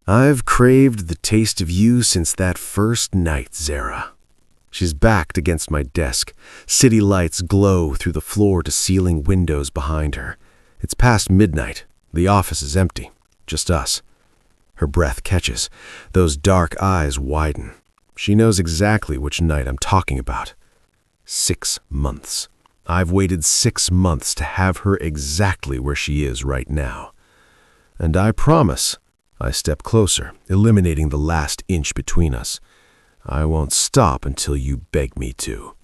I've craved the taste of you since that first night, Zara. She's backed against my desk. City lights glow through the floor-to-ceiling windows behind her. It's past midnight. The office is empty. Just us. Her breath catches. Those dark eyes widen. She knows exactly which night I'm talking about. 6 months. I've waited 6 months to have her exactly where she is right now. And I promise, I step closer, eliminating the last inch between us. I won't stop until you beg me to.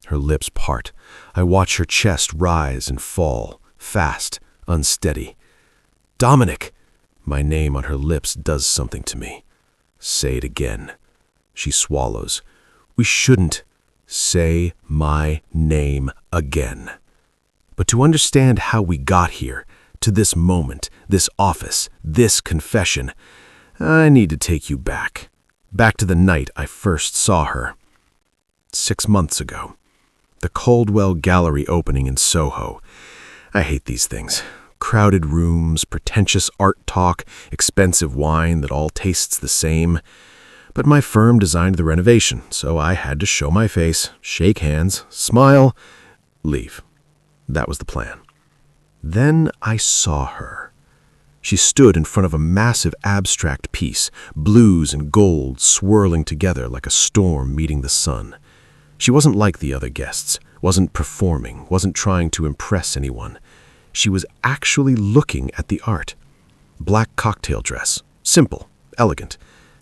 Her lips part. I watch her chest rise and fall, fast, unsteady. Dominic! My name on her lips does something to me. Say it again. She swallows. We shouldn't. Say my name again. But to understand how we got here, to this moment, this office, this confession, I need to take you back. Back to the night I first saw her. 6 months ago. The Caldwell Gallery opening in Soho. I hate these things. Crowded rooms, pretentious art talk, expensive wine that all tastes the same. But my firm designed the renovation, so I had to show my face, shake hands, smile, leave. That was the plan. Then I saw her. She stood in front of a massive abstract piece, blues and gold swirling together like a storm meeting the sun. She wasn't like the other guests, wasn't performing, wasn't trying to impress anyone. She was actually looking at the art. Black cocktail dress, simple, elegant,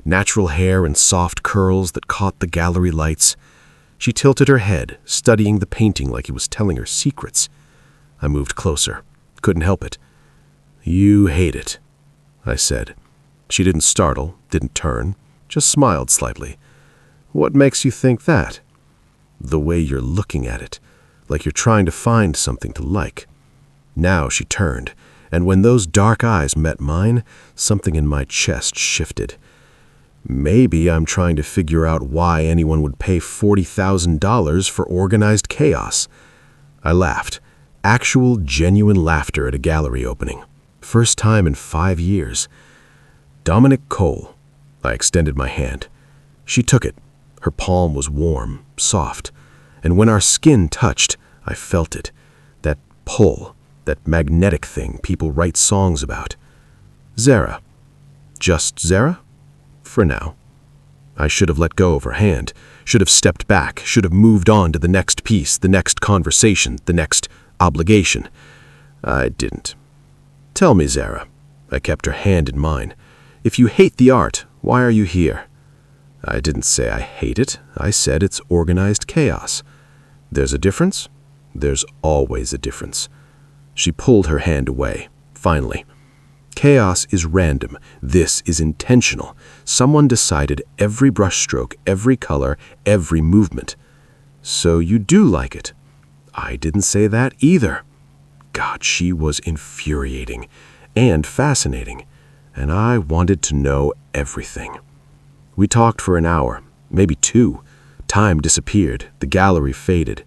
natural hair and soft curls that caught the gallery lights. She tilted her head, studying the painting like it was telling her secrets. I moved closer. Couldn't help it. You hate it, I said. She didn't startle, didn't turn, just smiled slightly. What makes you think that? The way you're looking at it, like you're trying to find something to like. Now she turned, and when those dark eyes met mine, something in my chest shifted. Maybe I'm trying to figure out why anyone would pay $40,000 for organized chaos. I laughed. Actual, genuine laughter at a gallery opening. First time in 5 years. Dominic Cole. I extended my hand. She took it. Her palm was warm, soft, and when our skin touched, I felt it. That pull, that magnetic thing people write songs about. Zara. Just Zara? For now. I should have let go of her hand, should have stepped back, should have moved on to the next piece, the next conversation, the next obligation. I didn't. Tell me, Zara. I kept her hand in mine. If you hate the art, why are you here? I didn't say I hate it. I said it's organized chaos. There's a difference? There's always a difference. She pulled her hand away, finally. Chaos is random. This is intentional. Someone decided every brushstroke, every color, every movement. So you do like it. I didn't say that either. God, she was infuriating and fascinating, and I wanted to know everything. We talked for an hour, maybe 2. Time disappeared. The gallery faded.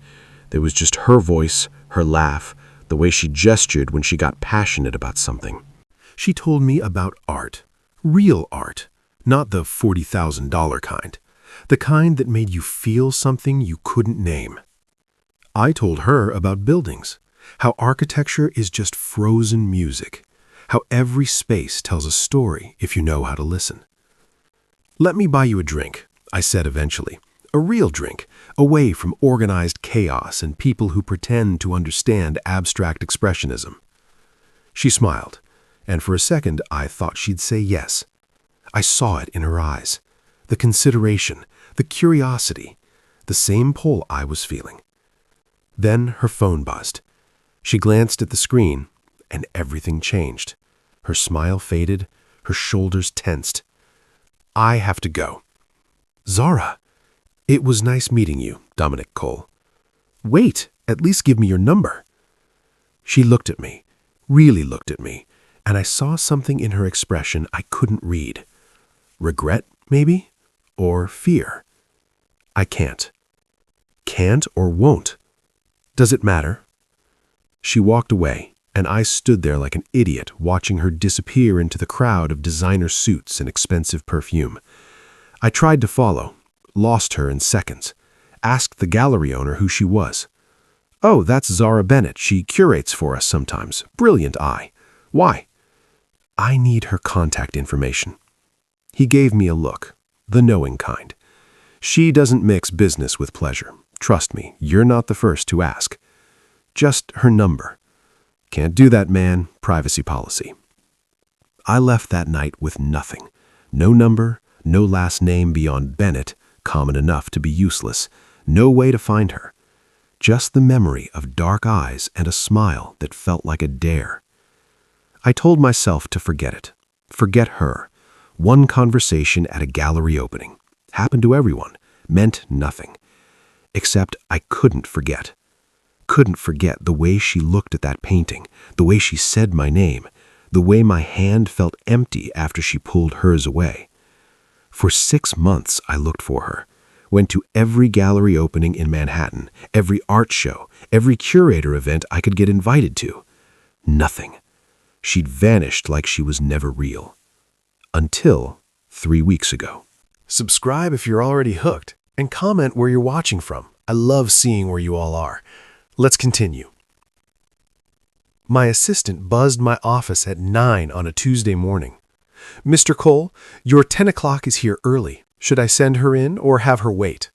There was just her voice, her laugh, the way she gestured when she got passionate about something. She told me about art, real art, not the $40,000 kind, the kind that made you feel something you couldn't name. I told her about buildings, how architecture is just frozen music, how every space tells a story if you know how to listen. Let me buy you a drink, I said eventually, a real drink, away from organized chaos and people who pretend to understand abstract expressionism. She smiled, and for a second I thought she'd say yes. I saw it in her eyes, the consideration, the curiosity, the same pull I was feeling. Then her phone buzzed. She glanced at the screen, and everything changed. Her smile faded, her shoulders tensed. I have to go. Zara, it was nice meeting you, Dominic Cole. Wait, at least give me your number. She looked at me, really looked at me, and I saw something in her expression I couldn't read. Regret, maybe? Or fear? I can't. Can't or won't? Does it matter? She walked away, and I stood there like an idiot watching her disappear into the crowd of designer suits and expensive perfume. I tried to follow, lost her in seconds, asked the gallery owner who she was. "Oh, that's Zara Bennett. She curates for us sometimes. Brilliant eye. Why?" "I need her contact information." He gave me a look, the knowing kind. "She doesn't mix business with pleasure. Trust me, you're not the first to ask. Just her number." "Can't do that, man. Privacy policy." I left that night with nothing. No number, no last name beyond Bennett, common enough to be useless. No way to find her. Just the memory of dark eyes and a smile that felt like a dare. I told myself to forget it. Forget her. One conversation at a gallery opening. Happened to everyone. Meant nothing. Except I couldn't forget. Couldn't forget the way she looked at that painting, the way she said my name, the way my hand felt empty after she pulled hers away. For 6 months I looked for her. Went to every gallery opening in Manhattan, every art show, every curator event I could get invited to. Nothing. She'd vanished like she was never real. Until 3 weeks ago. Subscribe if you're already hooked, and comment where you're watching from. I love seeing where you all are. Let's continue. My assistant buzzed my office at 9 on a Tuesday morning. "Mr. Cole, your 10 o'clock is here early. Should I send her in or have her wait?"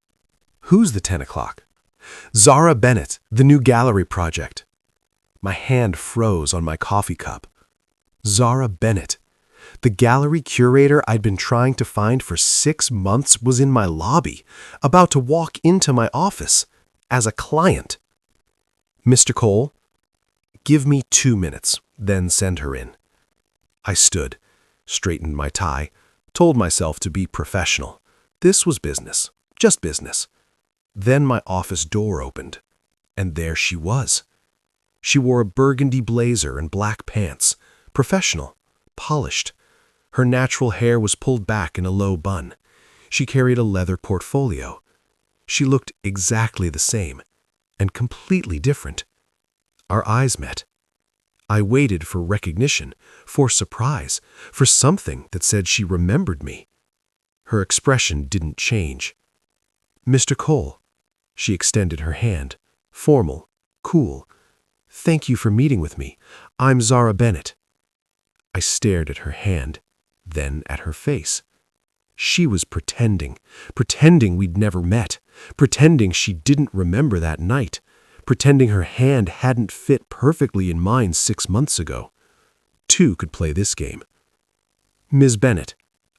"Who's the 10 o'clock?" "Zara Bennett, the new gallery project." My hand froze on my coffee cup. Zara Bennett. The gallery curator I'd been trying to find for 6 months was in my lobby, about to walk into my office, as a client. "Mr. Cole, give me 2 minutes, then send her in." I stood, straightened my tie, told myself to be professional. This was business, just business. Then my office door opened, and there she was. She wore a burgundy blazer and black pants, professional, polished. Her natural hair was pulled back in a low bun. She carried a leather portfolio. She looked exactly the same, and completely different. Our eyes met. I waited for recognition, for surprise, for something that said she remembered me. Her expression didn't change. "Mr. Cole," she extended her hand, formal, cool. "Thank you for meeting with me. I'm Zara Bennett." I stared at her hand, then at her face. She was pretending we'd never met, pretending she didn't remember that night, pretending her hand hadn't fit perfectly in mine 6 months ago. Two could play this game. "Ms. Bennett."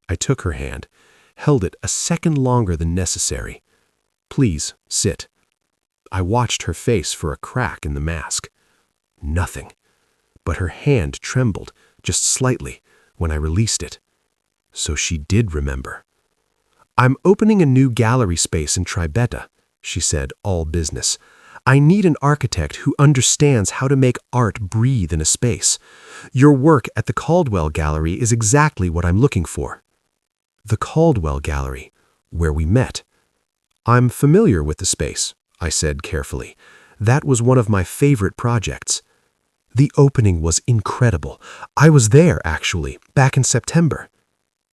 I took her hand, held it a second longer than necessary. "Please, sit." I watched her face for a crack in the mask. Nothing. But her hand trembled, just slightly, when I released it. So she did remember. "I'm opening a new gallery space in Tribeca," she said, all business. "I need an architect who understands how to make art breathe in a space. Your work at the Caldwell Gallery is exactly what I'm looking for." The Caldwell Gallery, where we met. "I'm familiar with the space," I said carefully. "That was one of my favorite projects." The opening was incredible. I was there, actually, back in September.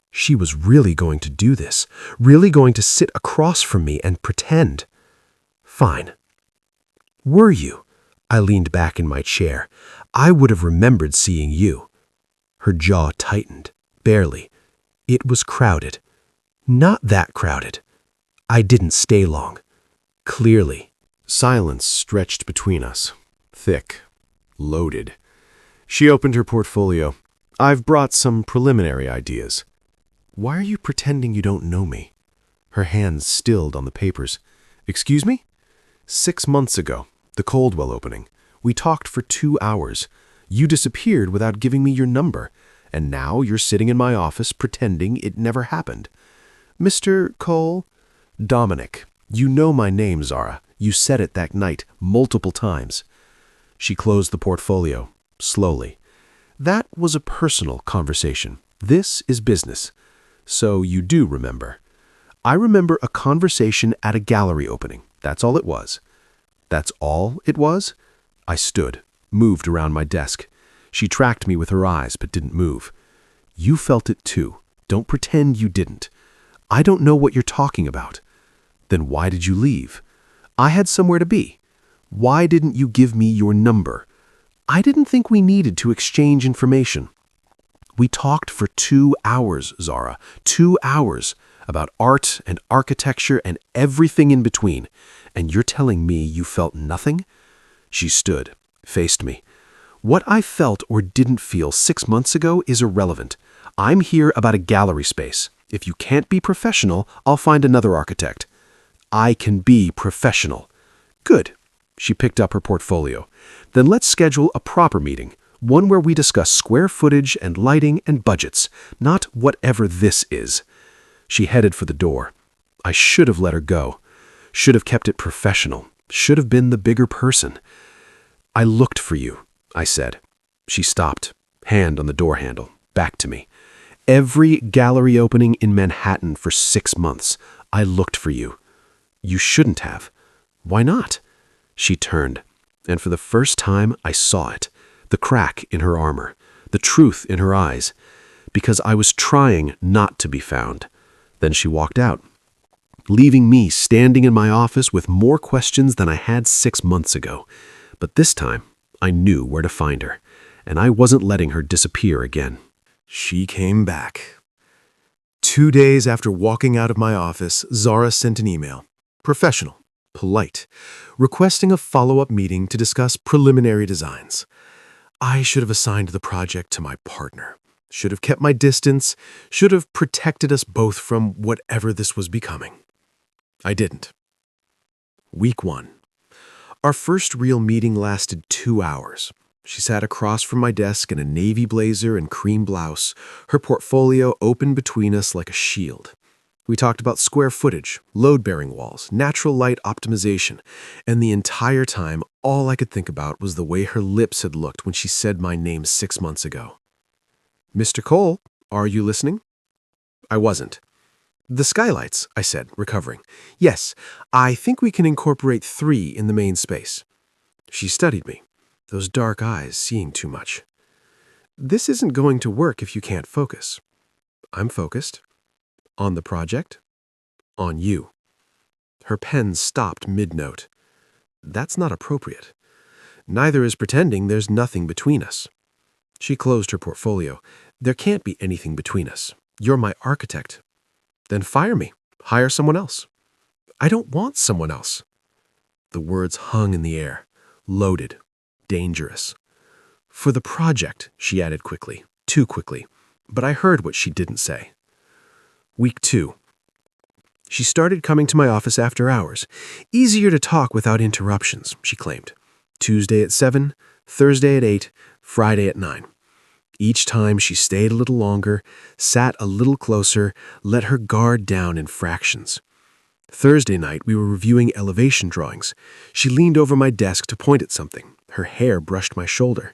She was really going to do this, really going to sit across from me and pretend. Fine. "Were you?" I leaned back in my chair. "I would have remembered seeing you." Her jaw tightened, barely. It was crowded. Not that crowded. I didn't stay long. Clearly. Silence stretched between us. Thick. Loaded. She opened her portfolio. "I've brought some preliminary ideas." "Why are you pretending you don't know me?" Her hands stilled on the papers. "Excuse me?" "6 months ago, the Caldwell opening. We talked for 2 hours. You disappeared without giving me your number, and now you're sitting in my office pretending it never happened." "Mr. Cole?" "Dominic. You know my name, Zara. You said it that night, multiple times." She closed the portfolio, slowly. "That was a personal conversation. This is business. So you do remember." "I remember a conversation at a gallery opening. That's all it was." "That's all it was?" I stood, moved around my desk. She tracked me with her eyes but didn't move. You felt it too. Don't pretend you didn't. I don't know what you're talking about. Then why did you leave? I had somewhere to be. Why didn't you give me your number? I didn't think we needed to exchange information. We talked for 2 hours, Zara. 2 hours about art and architecture and everything in between. And you're telling me you felt nothing? She stood, faced me. What I felt or didn't feel 6 months ago is irrelevant. I'm here about a gallery space. If you can't be professional, I'll find another architect. I can be professional. Good. She picked up her portfolio. Then let's schedule a proper meeting, one where we discuss square footage and lighting and budgets, not whatever this is. She headed for the door. I should have let her go. Should have kept it professional. Should have been the bigger person. I looked for you, I said. She stopped, hand on the door handle, back to me. Every gallery opening in Manhattan for 6 months, I looked for you. You shouldn't have. Why not? She turned, and for the first time I saw it, the crack in her armor, the truth in her eyes, because I was trying not to be found. Then she walked out, leaving me standing in my office with more questions than I had 6 months ago. But this time, I knew where to find her, and I wasn't letting her disappear again. She came back. 2 days after walking out of my office, Zara sent an email. Professional, polite, requesting a follow-up meeting to discuss preliminary designs. I should have assigned the project to my partner. Should have kept my distance. Should have protected us both from whatever this was becoming. I didn't. Week 1. Our first real meeting lasted 2 hours. She sat across from my desk in a navy blazer and cream blouse, her portfolio open between us like a shield. We talked about square footage, load-bearing walls, natural light optimization, and the entire time, all I could think about was the way her lips had looked when she said my name 6 months ago. Mr. Cole, are you listening? I wasn't. The skylights, I said, recovering. Yes, I think we can incorporate 3 in the main space. She studied me, those dark eyes seeing too much. This isn't going to work if you can't focus. I'm focused. On the project. On you. Her pen stopped mid-note. That's not appropriate. Neither is pretending there's nothing between us. She closed her portfolio. There can't be anything between us. You're my architect. Then fire me. Hire someone else. I don't want someone else. The words hung in the air, loaded, dangerous. For the project, she added quickly, too quickly, but I heard what she didn't say. Week 2. She started coming to my office after hours. Easier to talk without interruptions, she claimed. Tuesday at 7, Thursday at 8, Friday at 9. Each time she stayed a little longer, sat a little closer, let her guard down in fractions. Thursday night, we were reviewing elevation drawings. She leaned over my desk to point at something. Her hair brushed my shoulder.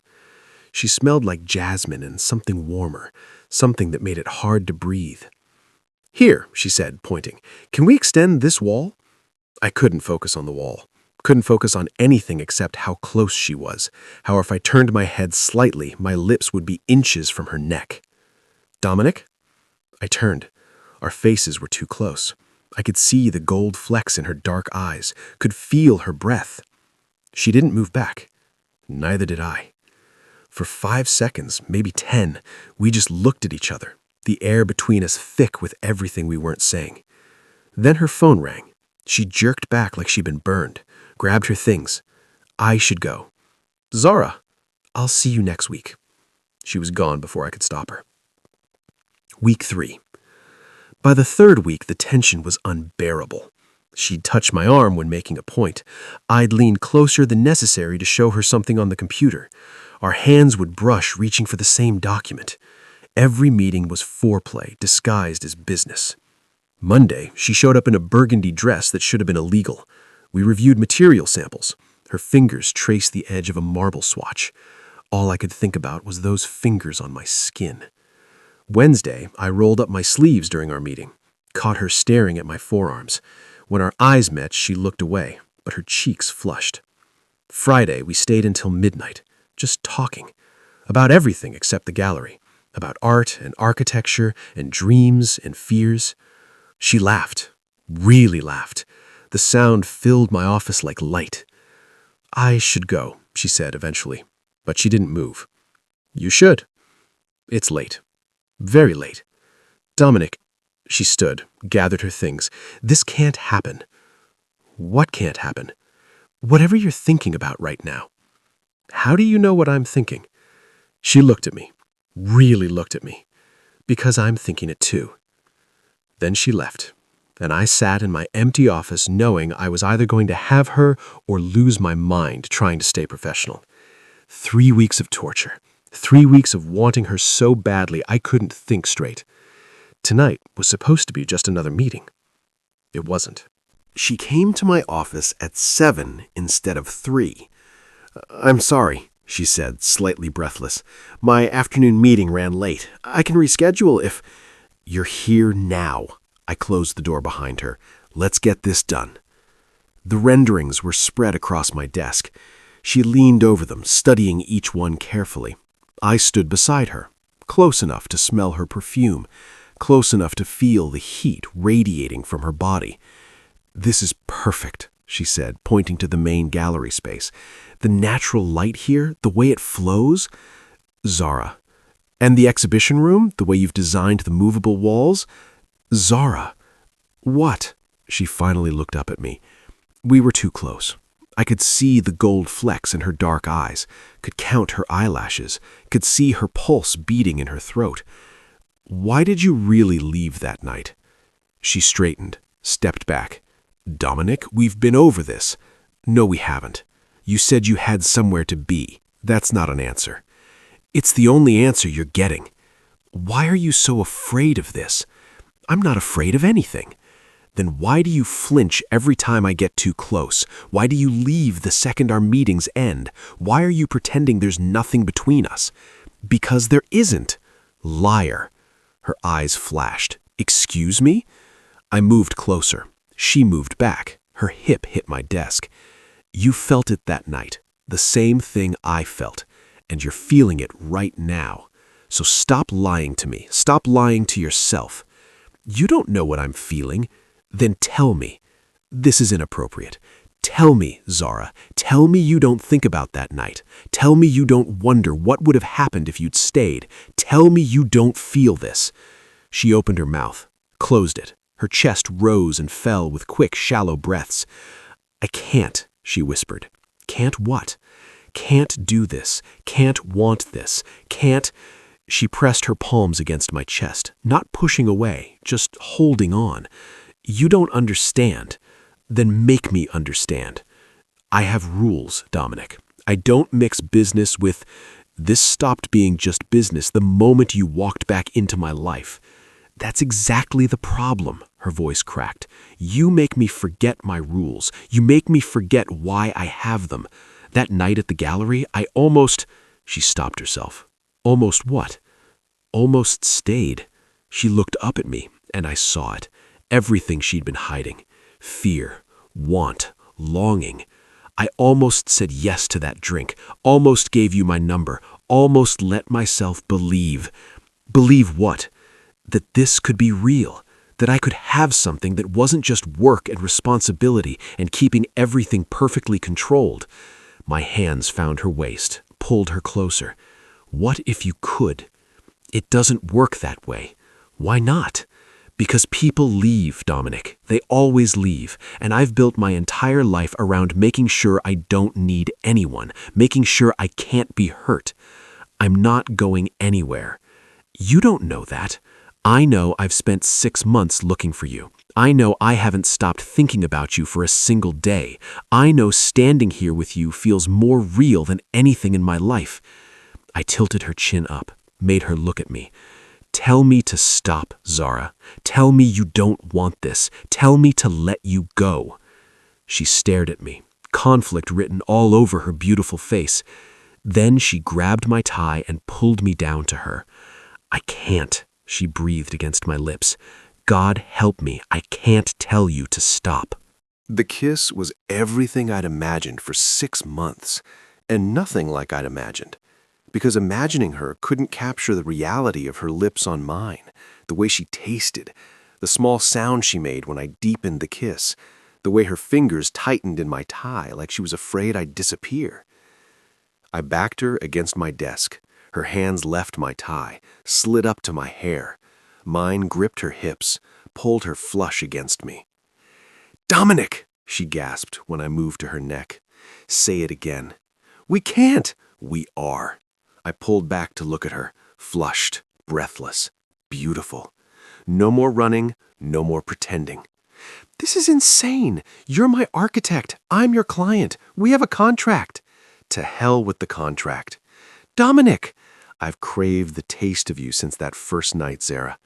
She smelled like jasmine and something warmer, something that made it hard to breathe. Here, she said, pointing. Can we extend this wall? I couldn't focus on the wall. Couldn't focus on anything except how close she was, how if I turned my head slightly, my lips would be inches from her neck. Dominic? I turned. Our faces were too close. I could see the gold flecks in her dark eyes, could feel her breath. She didn't move back. Neither did I. For 5 seconds, maybe 10, we just looked at each other, the air between us thick with everything we weren't saying. Then her phone rang. She jerked back like she'd been burned, grabbed her things. I should go. Zara, I'll see you next week. She was gone before I could stop her. Week 3. By the 3rd week, the tension was unbearable. She'd touch my arm when making a point. I'd lean closer than necessary to show her something on the computer. Our hands would brush, reaching for the same document. Every meeting was foreplay, disguised as business. Monday, she showed up in a burgundy dress that should have been illegal. We reviewed material samples. Her fingers traced the edge of a marble swatch. All I could think about was those fingers on my skin. Wednesday, I rolled up my sleeves during our meeting, caught her staring at my forearms. When our eyes met, she looked away, but her cheeks flushed. Friday, we stayed until midnight, just talking. About everything except the gallery. About art and architecture and dreams and fears. She laughed. Really laughed. The sound filled my office like light. "I should go," she said eventually, but she didn't move. "You should. It's late. Very late. Dominic," she stood, gathered her things. "This can't happen." "What can't happen?" "Whatever you're thinking about right now." "How do you know what I'm thinking?" She looked at me, really looked at me, "Because I'm thinking it too." Then she left, and I sat in my empty office knowing I was either going to have her or lose my mind trying to stay professional. 3 weeks of torture. 3 weeks of wanting her so badly I couldn't think straight. Tonight was supposed to be just another meeting. It wasn't. She came to my office at 7 instead of 3. "I'm sorry," she said, slightly breathless. "My afternoon meeting ran late. I can reschedule if—" "You're here now." I closed the door behind her. "Let's get this done." The renderings were spread across my desk. She leaned over them, studying each one carefully. I stood beside her, close enough to smell her perfume, close enough to feel the heat radiating from her body. "This is perfect," she said, pointing to the main gallery space. "The natural light here, the way it flows—" "Zara. And the exhibition room, the way you've designed the movable walls—" "Zara." "What?" She finally looked up at me. We were too close. I could see the gold flecks in her dark eyes, could count her eyelashes, could see her pulse beating in her throat. "Why did you really leave that night?" She straightened, stepped back. "Dominic, we've been over this." "No, we haven't. You said you had somewhere to be. That's not an answer." "It's the only answer you're getting." "Why are you so afraid of this?" "I'm not afraid of anything." "Then why do you flinch every time I get too close? Why do you leave the second our meetings end? Why are you pretending there's nothing between us?" "Because there isn't." "Liar." Her eyes flashed. "Excuse me?" I moved closer. She moved back. Her hip hit my desk. "You felt it that night, the same thing I felt, and you're feeling it right now. So stop lying to me. Stop lying to yourself." "You don't know what I'm feeling." "Then tell me." "This is inappropriate." "Tell me, Zara. Tell me you don't think about that night. Tell me you don't wonder what would have happened if you'd stayed. Tell me you don't feel this." She opened her mouth, closed it. Her chest rose and fell with quick, shallow breaths. "I can't," she whispered. "Can't what?" "Can't do this. Can't want this. Can't—" She pressed her palms against my chest, not pushing away, just holding on. "You don't understand." "Then make me understand." "I have rules, Dominic. I don't mix business with—" "This stopped being just business the moment you walked back into my life." "That's exactly the problem," her voice cracked. "You make me forget my rules. You make me forget why I have them. That night at the gallery, I almost—" She stopped herself. "Almost what?" "Almost stayed." She looked up at me, and I saw it. Everything she'd been hiding. Fear, want, longing. I almost said yes to that drink, almost gave you my number, almost let myself believe. Believe what? That this could be real, that I could have something that wasn't just work and responsibility and keeping everything perfectly controlled. My hands found her waist, pulled her closer. What if you could? It doesn't work that way. Why not? Because people leave, Dominic. They always leave, and I've built my entire life around making sure I don't need anyone, making sure I can't be hurt. I'm not going anywhere. You don't know that. I know I've spent 6 months looking for you. I know I haven't stopped thinking about you for a single day. I know standing here with you feels more real than anything in my life. I tilted her chin up, made her look at me. Tell me to stop, Zara. Tell me you don't want this. Tell me to let you go. She stared at me, conflict written all over her beautiful face. Then she grabbed my tie and pulled me down to her. I can't, she breathed against my lips. God help me, I can't tell you to stop. The kiss was everything I'd imagined for 6 months, and nothing like I'd imagined. Because imagining her couldn't capture the reality of her lips on mine, the way she tasted, the small sound she made when I deepened the kiss, the way her fingers tightened in my tie like she was afraid I'd disappear. I backed her against my desk. Her hands left my tie, slid up to my hair. Mine gripped her hips, pulled her flush against me. "Dominic!" she gasped when I moved to her neck. "Say it again." "We can't!" "We are." I pulled back to look at her, flushed, breathless, beautiful. No more running, no more pretending. "This is insane. You're my architect. I'm your client. We have a contract." "To hell with the contract." "Dominic!" "I've craved the taste of you since that first night, Zara."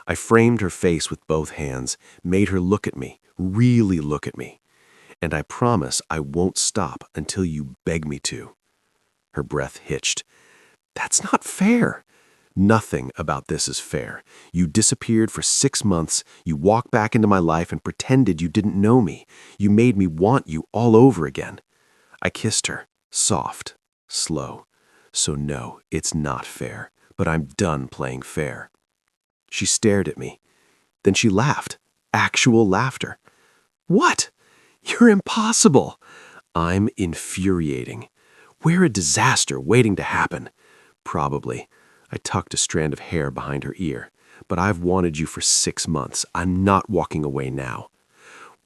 I framed her face with both hands, made her look at me, really look at me. "And I promise I won't stop until you beg me to." Her breath hitched. "That's not fair." "Nothing about this is fair. You disappeared for 6 months, you walked back into my life and pretended you didn't know me. You made me want you all over again." I kissed her, soft, slow. "So no, it's not fair, but I'm done playing fair." She stared at me. Then she laughed. Actual laughter. "What? You're impossible." "I'm infuriating. We're a disaster waiting to happen." "Probably." I tucked a strand of hair behind her ear. "But I've wanted you for 6 months. I'm not walking away now."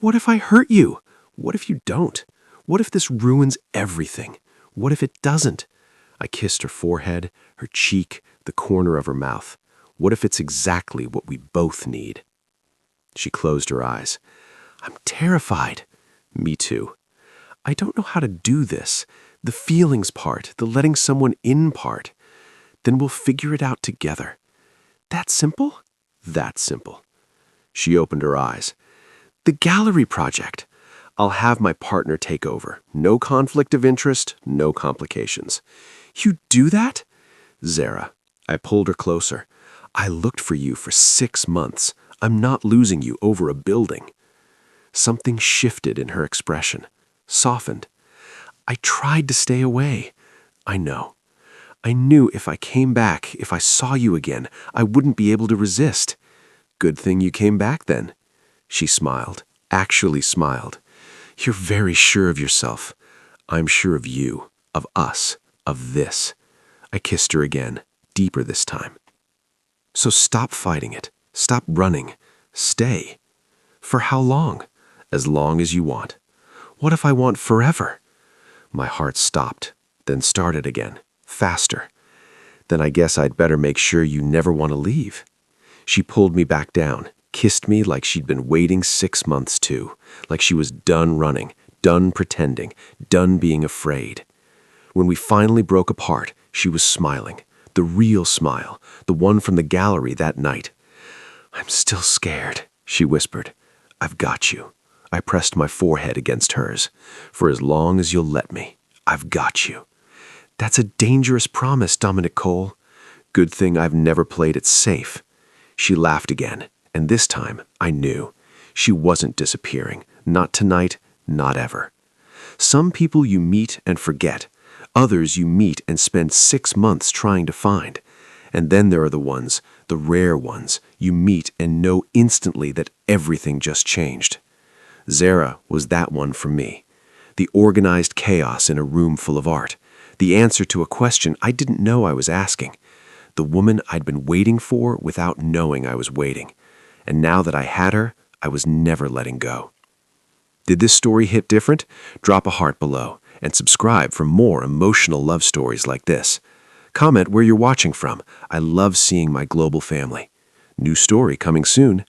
"What if I hurt you?" "What if you don't? What if this ruins everything? What if it doesn't?" I kissed her forehead, her cheek, the corner of her mouth. "What if it's exactly what we both need?" She closed her eyes. "I'm terrified." "Me too. I don't know how to do this. The feelings part, the letting someone in part. Then we'll figure it out together." "That simple?" "That simple." She opened her eyes. "The gallery project." "I'll have my partner take over. No conflict of interest, no complications." "You do that?" "Zara." I pulled her closer. "I looked for you for 6 months. I'm not losing you over a building." Something shifted in her expression, softened. "I tried to stay away." "I know. I knew if I came back, if I saw you again, I wouldn't be able to resist." "Good thing you came back then." She smiled, actually smiled. "You're very sure of yourself." "I'm sure of you, of us, of this." I kissed her again, deeper this time. "So stop fighting it. Stop running. Stay." "For how long?" "As long as you want." "What if I want forever?" My heart stopped, then started again, faster. "Then I guess I'd better make sure you never want to leave." She pulled me back down, kissed me like she'd been waiting 6 months to, like she was done running, done pretending, done being afraid. When we finally broke apart, she was smiling, the real smile, the one from the gallery that night. "I'm still scared," she whispered. "I've got you." I pressed my forehead against hers. "For as long as you'll let me, I've got you." "That's a dangerous promise, Dominic Cole." "Good thing I've never played it safe." She laughed again, and this time I knew. She wasn't disappearing. Not tonight, not ever. Some people you meet and forget. Others you meet and spend 6 months trying to find. And then there are the ones, the rare ones, you meet and know instantly that everything just changed. Zara was that one for me. The organized chaos in a room full of art. The answer to a question I didn't know I was asking. The woman I'd been waiting for without knowing I was waiting. And now that I had her, I was never letting go. Did this story hit different? Drop a heart below and subscribe for more emotional love stories like this. Comment where you're watching from. I love seeing my global family. New story coming soon.